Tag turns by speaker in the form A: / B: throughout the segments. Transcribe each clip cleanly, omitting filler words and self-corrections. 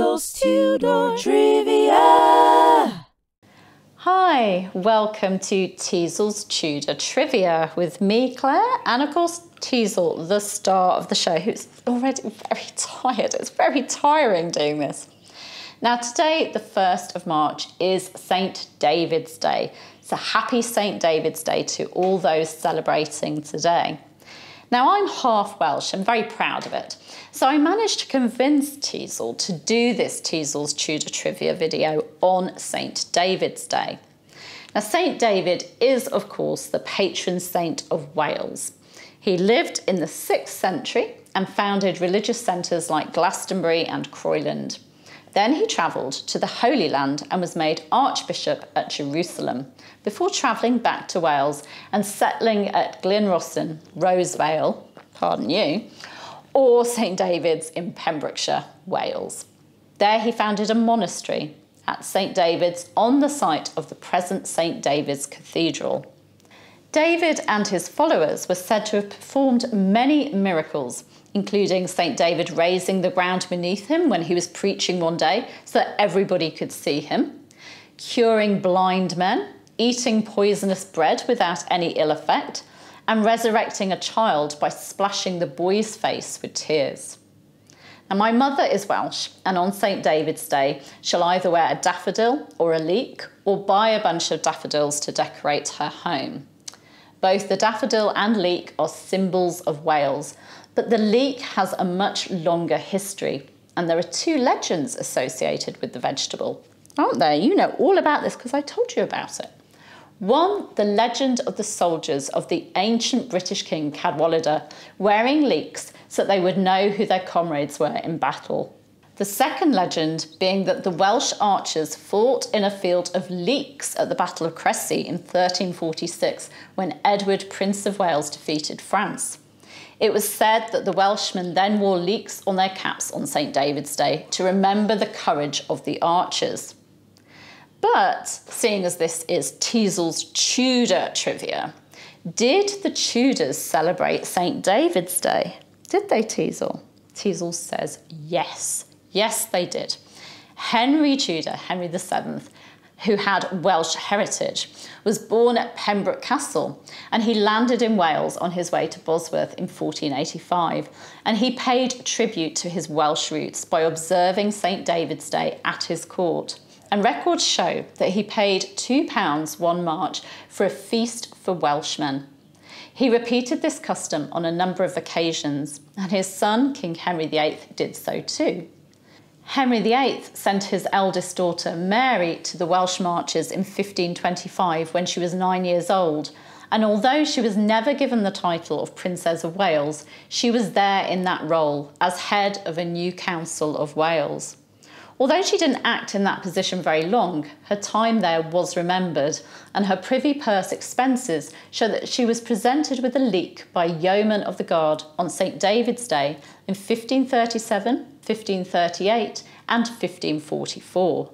A: Teasel's Tudor Trivia!
B: Hi, welcome to Teasel's Tudor Trivia with me, Claire, and of course Teasel, the star of the show, who's already very tired. It's very tiring doing this. Now today, the 1st of March, is St. David's Day. So happy St. David's Day to all those celebrating today. Now I'm half Welsh, I'm very proud of it. So I managed to convince Teasel to do this Teasel's Tudor Trivia video on St. David's Day. Now St. David is of course the patron saint of Wales. He lived in the 6th century and founded religious centres like Glastonbury and Croyland. Then he travelled to the Holy Land and was made Archbishop at Jerusalem before travelling back to Wales and settling at Glynrossan, Rosevale, pardon you, or St David's in Pembrokeshire, Wales. There he founded a monastery at St David's on the site of the present St David's Cathedral. David and his followers were said to have performed many miracles, including St David raising the ground beneath him when he was preaching one day so that everybody could see him, curing blind men, eating poisonous bread without any ill effect, and resurrecting a child by splashing the boy's face with tears. Now my mother is Welsh, and on St David's Day she'll either wear a daffodil or a leek or buy a bunch of daffodils to decorate her home. Both the daffodil and leek are symbols of Wales, but the leek has a much longer history, and there are 2 legends associated with the vegetable. Aren't there? You know all about this because I told you about it. One, the legend of the soldiers of the ancient British king Cadwallader wearing leeks so that they would know who their comrades were in battle. The second legend being that the Welsh archers fought in a field of leeks at the Battle of Crecy in 1346 when Edward, Prince of Wales, defeated France. It was said that the Welshmen then wore leeks on their caps on St. David's Day to remember the courage of the archers. But, seeing as this is Teasel's Tudor Trivia, did the Tudors celebrate St. David's Day? Did they, Teasel? Teasel says yes. Yes, they did. Henry Tudor, Henry VII, who had Welsh heritage, was born at Pembroke Castle, and he landed in Wales on his way to Bosworth in 1485, and he paid tribute to his Welsh roots by observing St. David's Day at his court. And records show that he paid £2 one March for a feast for Welshmen. He repeated this custom on a number of occasions, and his son, King Henry VIII, did so too. Henry VIII sent his eldest daughter, Mary, to the Welsh marches in 1525 when she was 9 years old, and although she was never given the title of Princess of Wales, she was there in that role as head of a new council of Wales. Although she didn't act in that position very long, her time there was remembered, and her privy purse expenses show that she was presented with a leek by yeomen of the guard on St David's Day in 1537, 1538 and 1544.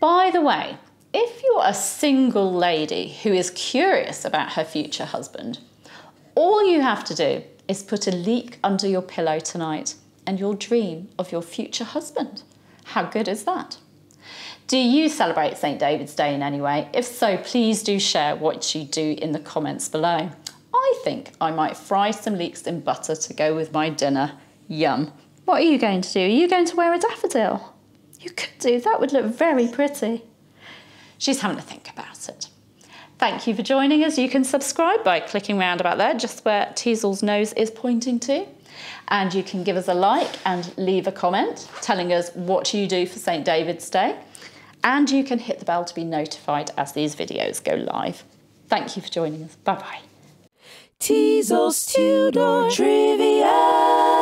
B: By the way, if you're a single lady who is curious about her future husband, all you have to do is put a leek under your pillow tonight and you'll dream of your future husband. How good is that? Do you celebrate St. David's Day in any way? If so, please do share what you do in the comments below. I think I might fry some leeks in butter to go with my dinner. Yum. What are you going to do? Are you going to wear a daffodil? You could do. That would look very pretty. She's having to think about it. Thank you for joining us. You can subscribe by clicking round about there, just where Teasel's nose is pointing to. And you can give us a like and leave a comment telling us what you do for St. David's Day. And you can hit the bell to be notified as these videos go live. Thank you for joining us. Bye-bye.
A: Teasel's Tudor Trivia.